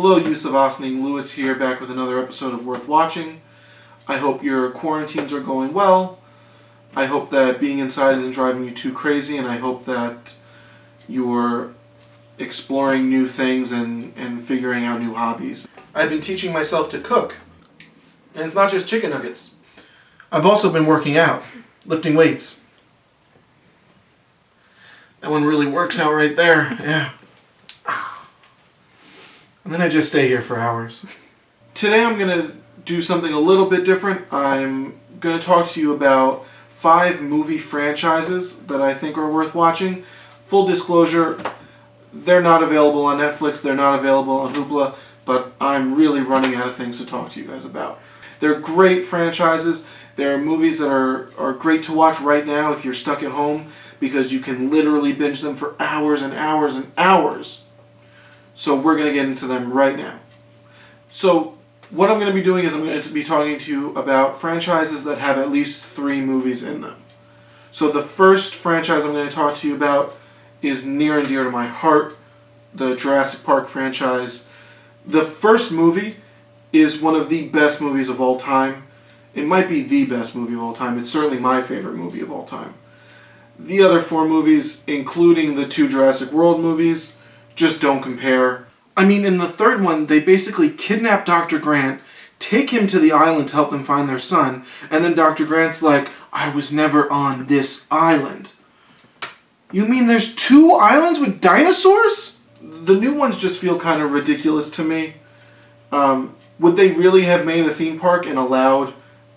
Hello, youth of Ossining. Lewis here, back with another episode of Worth Watching. I hope your quarantines are going well. I hope that being inside isn't driving you too crazy, and I hope that you're exploring new things and figuring out new hobbies. I've been teaching myself to cook, and it's not just chicken nuggets. I've also been working out, lifting weights. That one really works out right there, yeah. And then I just stay here for hours. Today I'm going to do something a little bit different. I'm going to talk to you about 5 movie franchises that I think are worth watching. Full disclosure, they're not available on Netflix, they're not available on Hoopla, but I'm really running out of things to talk to you guys about. They're great franchises. They're movies that are great to watch right now if you're stuck at home, because you can literally binge them for hours and hours and hours. So we're going to get into them right now. So what I'm going to be doing is I'm going to be talking to you about franchises that have at least 3 movies in them. So the first franchise I'm going to talk to you about is near and dear to my heart, the Jurassic Park franchise. The first movie is one of the best movies of all time. It might be the best movie of all time. It's certainly my favorite movie of all time. The other 4 movies, including the 2 Jurassic World movies, just don't compare. I mean, in the third one, they basically kidnap Dr. Grant, take him to the island to help them find their son, and then Dr. Grant's like, I was never on this island. You mean there's 2 islands with dinosaurs? The new ones just feel kind of ridiculous to me. Would they really have made a theme park and allowed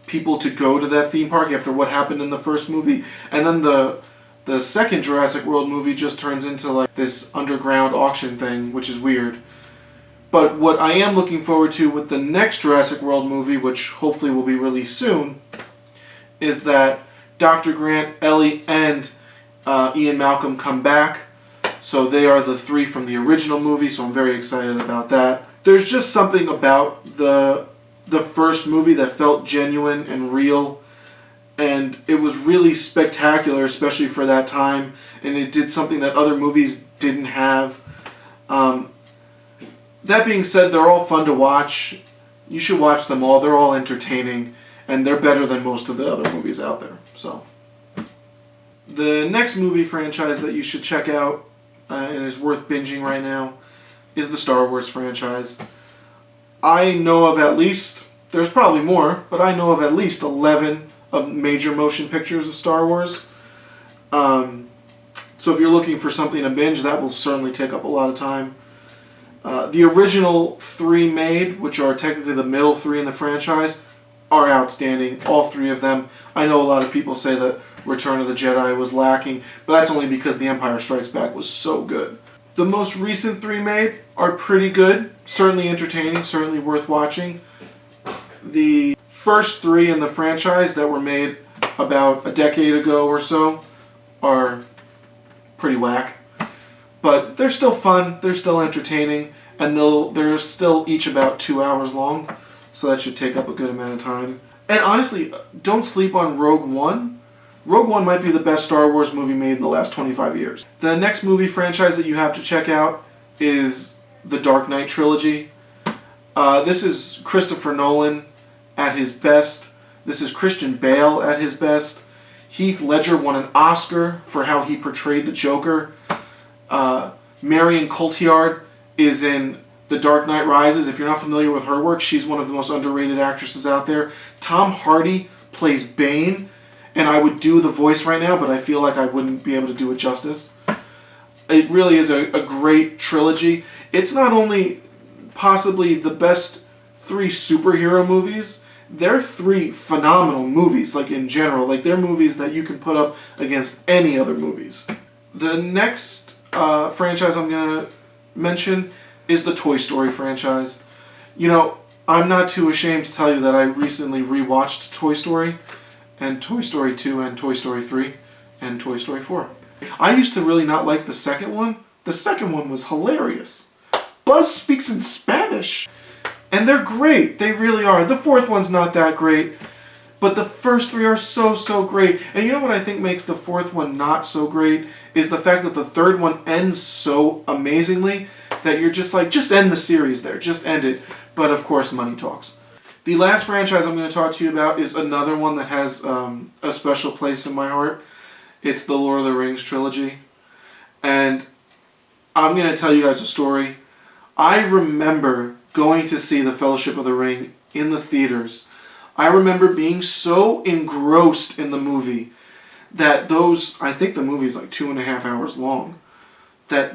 people to go to that theme park after what happened in the first movie? And then the second Jurassic World movie just turns into like this underground auction thing, which is weird. But what I am looking forward to with the next Jurassic World movie, which hopefully will be released soon, is that Dr. Grant, Ellie, and Ian Malcolm come back. So they are the 3 from the original movie, so I'm very excited about that. There's just something about the first movie that felt genuine and real. And it was really spectacular, especially for that time. And it did something that other movies didn't have. That being said, they're all fun to watch. You should watch them all. They're all entertaining. And they're better than most of the other movies out there. So, the next movie franchise that you should check out and is worth binging right now is the Star Wars franchise. I know of at least, there's probably more, but I know of at least 11 of major motion pictures of Star Wars. So if you're looking for something to binge, that will certainly take up a lot of time. The original 3 made, which are technically the middle 3 in the franchise, are outstanding. All 3 of them. I know a lot of people say that Return of the Jedi was lacking, but that's only because The Empire Strikes Back was so good. The most recent 3 made are pretty good. Certainly entertaining, certainly worth watching. The first 3 in the franchise that were made about a decade ago or so are pretty whack. But they're still fun, they're still entertaining, and they're still each about 2 hours long, so that should take up a good amount of time. And honestly, don't sleep on Rogue One. Rogue One might be the best Star Wars movie made in the last 25 years. The next movie franchise that you have to check out is the Dark Knight trilogy. This is Christopher Nolan at his best. This is Christian Bale at his best. Heath Ledger won an Oscar for how he portrayed the Joker. Marion Cotillard is in The Dark Knight Rises. If you're not familiar with her work, she's one of the most underrated actresses out there. Tom Hardy plays Bane, and I would do the voice right now, but I feel like I wouldn't be able to do it justice. It really is a great trilogy. It's not only possibly the best 3 superhero movies, they're 3 phenomenal movies, like in general. Like they're movies that you can put up against any other movies. The next franchise I'm going to mention is the Toy Story franchise. You know, I'm not too ashamed to tell you that I recently rewatched Toy Story, and Toy Story 2, and Toy Story 3, and Toy Story 4. I used to really not like the second one. The second one was hilarious. Buzz speaks in Spanish, and they're great. They really are. The 4th one's not that great, but the first 3 are so great. And you know what I think makes the 4th one not so great is the fact that the 3rd one ends so amazingly that you're just like, just end the series there, just end it. But of course, money talks. The last franchise I'm going to talk to you about is another one that has a special place in my heart. It's the Lord of the Rings trilogy. And I'm going to tell you guys a story. I remember going to see The Fellowship of the Ring in the theaters. I remember being so engrossed in the movie that I think the movie is like 2.5 hours long, that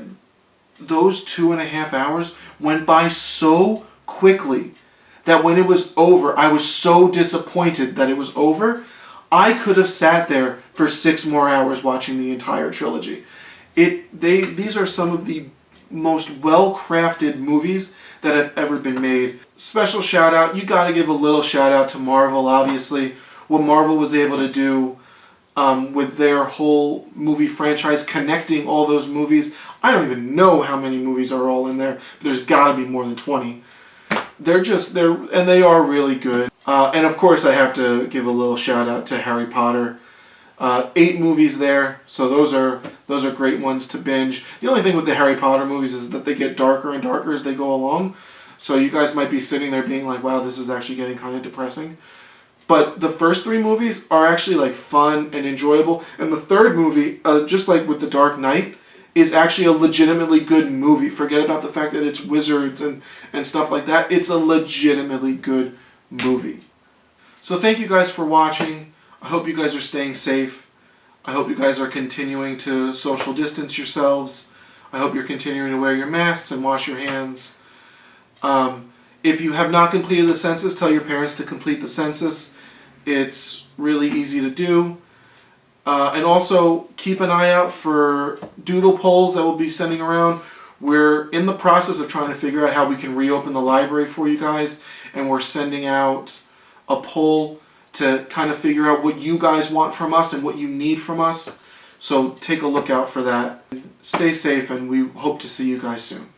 those 2.5 hours went by so quickly that when it was over, I was so disappointed that it was over. I could have sat there for 6 more hours watching the entire trilogy. These are some of the most well-crafted movies that have ever been made. Special shout out, you got to give a little shout out to Marvel, obviously. What Marvel was able to do with their whole movie franchise, connecting all those movies. I don't even know how many movies are all in there, but there's got to be more than 20. And they are really good. And of course I have to give a little shout out to Harry Potter. 8 movies there, so those are great ones to binge. The only thing with the Harry Potter movies is that they get darker and darker as they go along. So you guys might be sitting there being like, wow, this is actually getting kind of depressing. But the first 3 movies are actually like fun and enjoyable. And the third movie, just like with The Dark Knight, is actually a legitimately good movie. Forget about the fact that it's wizards and stuff like that. It's a legitimately good movie. So thank you guys for watching. I hope you guys are staying safe. I hope you guys are continuing to social distance yourselves. I hope you're continuing to wear your masks and wash your hands. If you have not completed the census, tell your parents to complete the census. It's really easy to do. And also keep an eye out for doodle polls that we'll be sending around. We're in the process of trying to figure out how we can reopen the library for you guys, and we're sending out a poll to kind of figure out what you guys want from us and what you need from us. So take a look out for that. Stay safe, and we hope to see you guys soon.